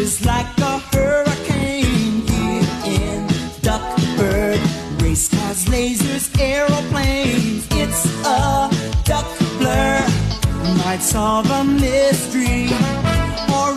Just like a hurricane here in Duckburg. Race cars, lasers, aeroplanes. It's a duck blur. Might solve a mystery or